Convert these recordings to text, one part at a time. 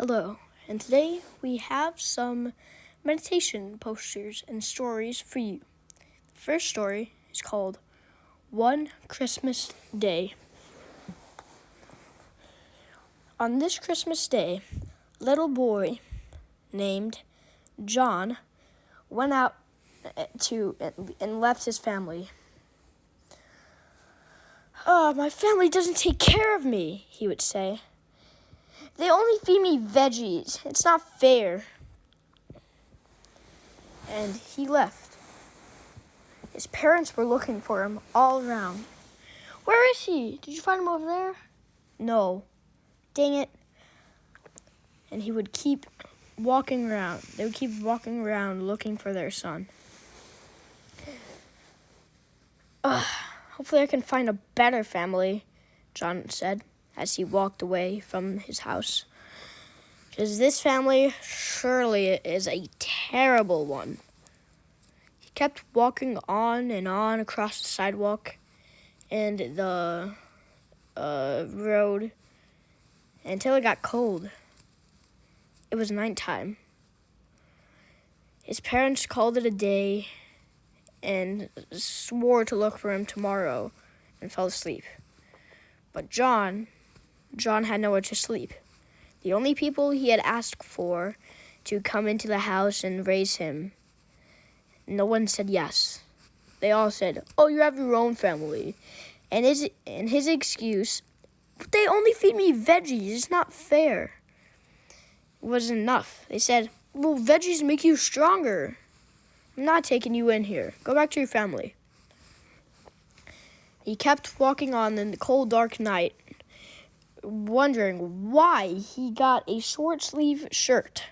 Hello, and today we have some meditation posters and stories for you. The first story is called One Christmas Day. On this Christmas day, a little boy named John went out and left his family. "Oh, my family doesn't take care of me," he would say. "They only feed me veggies. It's not fair." And he left. His parents were looking for him all around. "Where is he? Did you find him over there?" "No." "Dang it." And he would keep walking around. They would keep walking around looking for their son. "Hopefully I can find a better family," John said as he walked away from his house. "Because this family surely is a terrible one." He kept walking on and on across the sidewalk and the road until it got cold. It was nighttime. His parents called it a day and swore to look for him tomorrow and fell asleep. But John had nowhere to sleep. The only people he had asked for to come into the house and raise him, no one said yes. They all said, "Oh, you have your own family." And his excuse, "They only feed me veggies. It's not fair," wasn't enough. They said, "Well, veggies make you stronger. I'm not taking you in here. Go back to your family." He kept walking on in the cold, dark night, wondering why he got a short-sleeve shirt.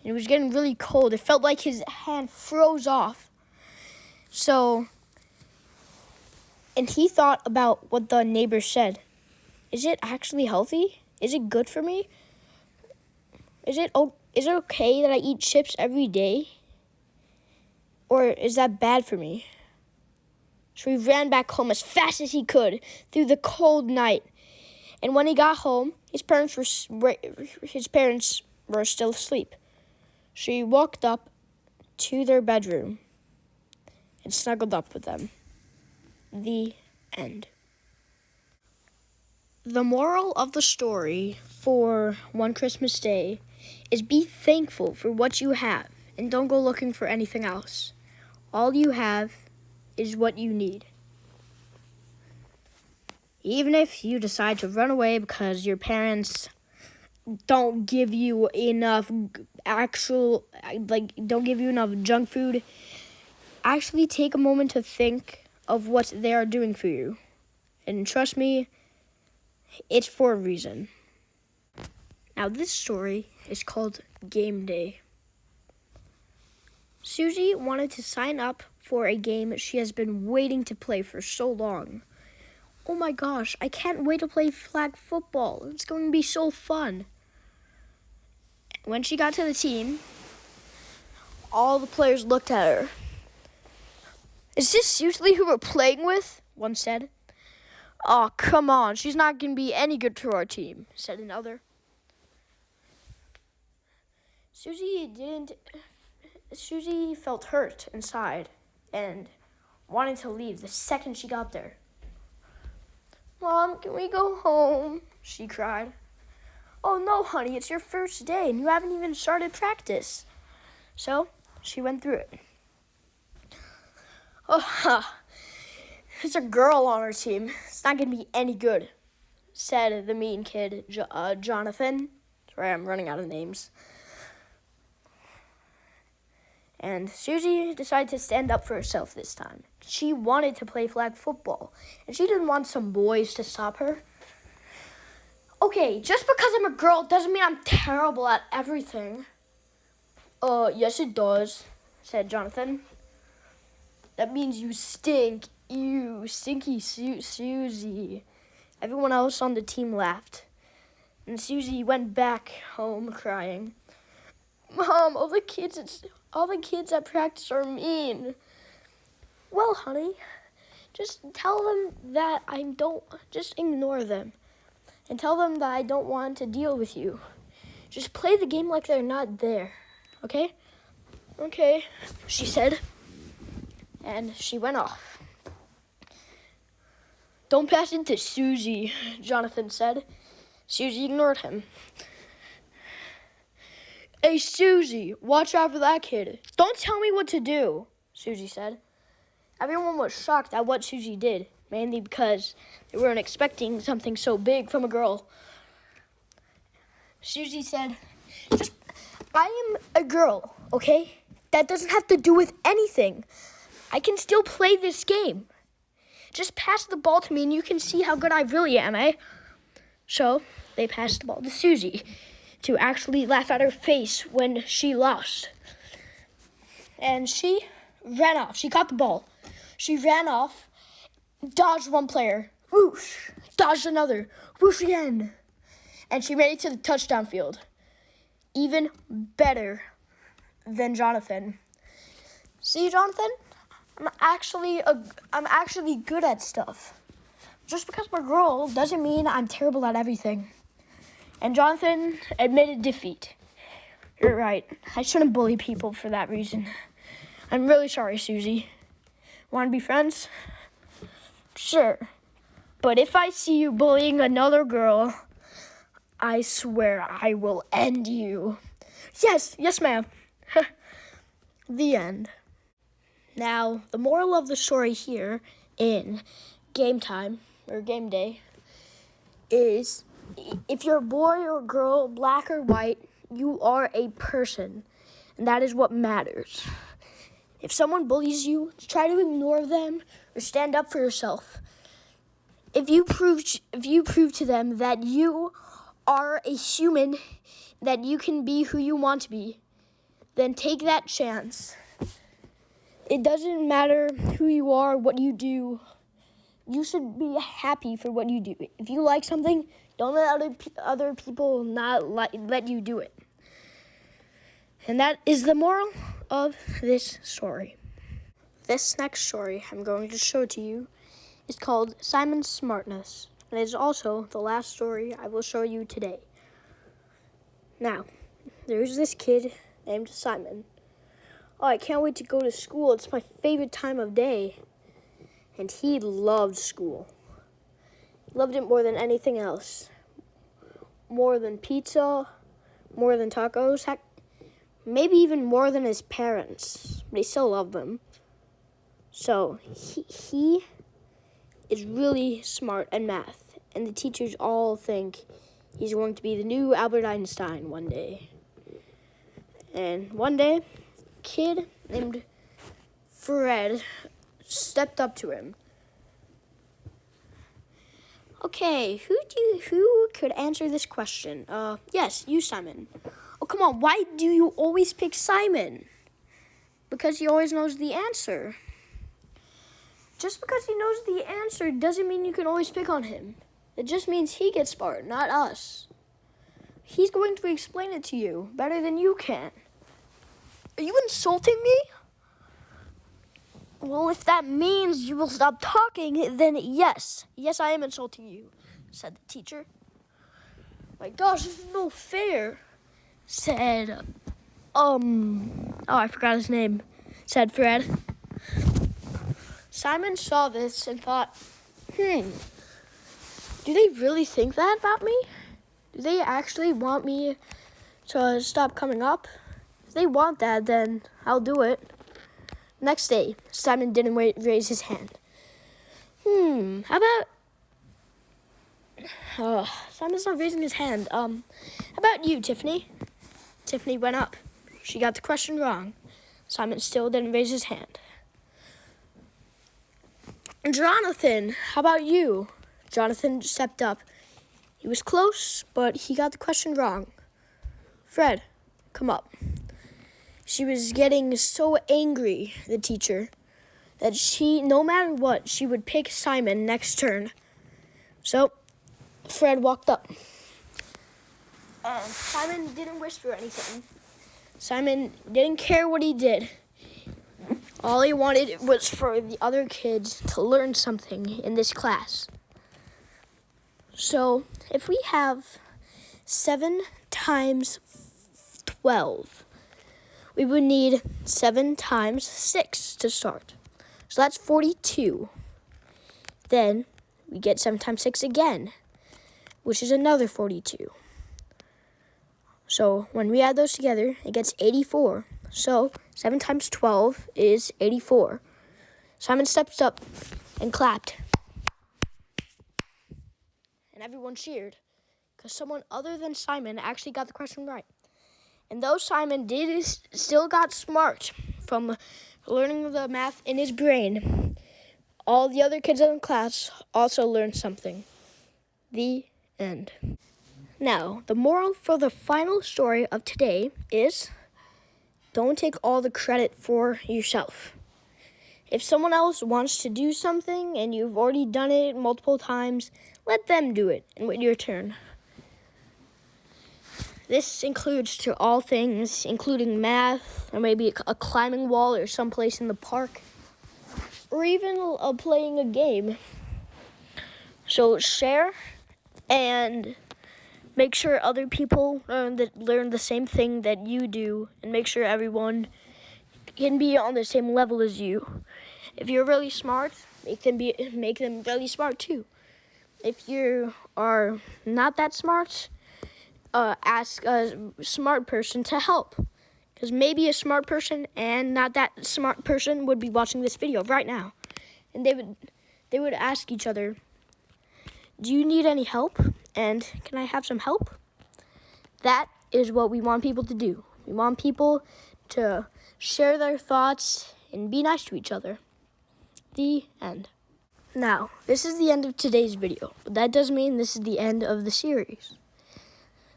It was getting really cold. It felt like his hand froze off. And he thought about what the neighbor said. Is it actually healthy? Is it good for me? Is it okay that I eat chips every day? Or is that bad for me? So he ran back home as fast as he could through the cold night. And when he got home, his parents were still asleep. So he walked up to their bedroom and snuggled up with them. The end. The moral of the story for One Christmas Day is be thankful for what you have and don't go looking for anything else. All you have is what you need. Even if you decide to run away because your parents don't give you enough don't give you enough junk food, actually take a moment to think of what they are doing for you. And trust me, it's for a reason. Now this story is called Game Day. Susie wanted to sign up for a game she has been waiting to play for so long. "Oh my gosh, I can't wait to play flag football. It's going to be so fun." When she got to the team, all the players looked at her. "Is this usually who we're playing with?" one said. "Oh, come on, she's not going to be any good to our team," said another. Susie felt hurt inside and wanted to leave the second she got there. "Mom, can we go home?" she cried. "Oh no, honey, it's your first day and you haven't even started practice." So she went through it. There's a girl on our team. It's not going to be any good," said the mean kid, Jonathan. Sorry, I'm running out of names. And Susie decided to stand up for herself this time. She wanted to play flag football, and she didn't want some boys to stop her. "Okay, just because I'm a girl doesn't mean I'm terrible at everything." Yes it does," said Jonathan. "That means you stink. You stinky Susie." Everyone else on the team laughed, and Susie went back home crying. "Mom, all the kids at practice are mean." "Well, honey, just tell them that just ignore them. and tell them that I don't want to deal with you. Just play the game like they're not there, okay? Okay, she said, and she went off. Don't pass it to Susie, Jonathan said. Susie ignored him. Hey, Susie, watch out for that kid. Don't tell me what to do, Susie said. Everyone was shocked at what Susie did, mainly because they weren't expecting something so big from a girl. Susie said, I am a girl, okay? That doesn't have to do with anything. I can still play this game. Just pass the ball to me and you can see how good I really am, eh? So they passed the ball to Susie to actually laugh at her face when she lost. And she ran off. She caught the ball. She ran off, dodged one player, whoosh, dodged another, whoosh again. And she made it to the touchdown field. Even better than Jonathan. See, Jonathan? I'm actually good at stuff. Just because I'm a girl doesn't mean I'm terrible at everything. And Jonathan admitted defeat. You're right. I shouldn't bully people for that reason. I'm really sorry, Susie. Want to be friends? Sure. But if I see you bullying another girl, I swear I will end you. Yes, ma'am. The end. Now, the moral of the story here in game time, or game day, is if you're a boy or girl, black or white, you are a person, and that is what matters. If someone bullies you, try to ignore them or stand up for yourself. If you prove to them that you are a human, that you can be who you want to be, then take that chance. It doesn't matter who you are, what you do. You should be happy for what you do. If you like something, don't let other people not let you do it. And that is the moral of this story. This next story I'm going to show to you is called Simon's Smartness. And it is also the last story I will show you today. Now, there's this kid named Simon. Oh, I can't wait to go to school. It's my favorite time of day. And he loved school. He loved it more than anything else. More than pizza, more than tacos, heck, maybe even more than his parents. But he still loved them. So he is really smart at math. And the teachers all think he's going to be the new Albert Einstein one day. And one day, kid named Fred stepped up to him. Okay, who could answer this question? Yes, you, Simon. Oh, come on, why do you always pick Simon? Because he always knows the answer. Just because he knows the answer doesn't mean you can always pick on him. It just means he gets smart, not us. He's going to explain it to you better than you can. Are you insulting me? Well, if that means you will stop talking, then yes. Yes, I am insulting you, said the teacher. My gosh, this is no fair, said, I forgot his name, said Fred. Simon saw this and thought, do they really think that about me? Do they actually want me to stop coming up? If they want that, then I'll do it. Next day, Simon didn't raise his hand. How about... Simon's not raising his hand. How about you, Tiffany? Tiffany went up. She got the question wrong. Simon still didn't raise his hand. Jonathan, how about you? Jonathan stepped up. He was close, but he got the question wrong. Fred, come up. She was getting so angry, the teacher, that no matter what, she would pick Simon next turn. So, Fred walked up. Simon didn't whisper anything. Simon didn't care what he did. All he wanted was for the other kids to learn something in this class. So if we have 7 times 12, we would need 7 times 6 to start. So that's 42. Then we get 7 times 6 again, which is another 42. So when we add those together, it gets 84. So 7 times 12 is 84. Simon steps up and clapped. And everyone cheered because someone other than Simon actually got the question right. And though Simon still got smart from learning the math in his brain, all the other kids in the class also learned something. The end. Now, the moral for the final story of today is don't take all the credit for yourself. If someone else wants to do something and you've already done it multiple times, let them do it and wait your turn. This includes to all things, including math, or maybe a climbing wall or someplace in the park, or even playing a game. So share and make sure other people learn the same thing that you do, and make sure everyone can be on the same level as you. If you're really smart, make them really smart too. If you are not that smart, ask a smart person to help. Because maybe a smart person and not that smart person would be watching this video right now. And they would ask each other, do you need any help? And can I have some help? That is what we want people to do. We want people to share their thoughts and be nice to each other. The end. Now, this is the end of today's video, but that doesn't mean this is the end of the series.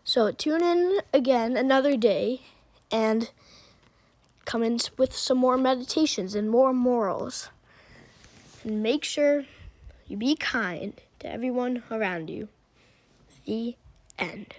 So tune in again another day and come in with some more meditations and more morals. And make sure you be kind to everyone around you. The end.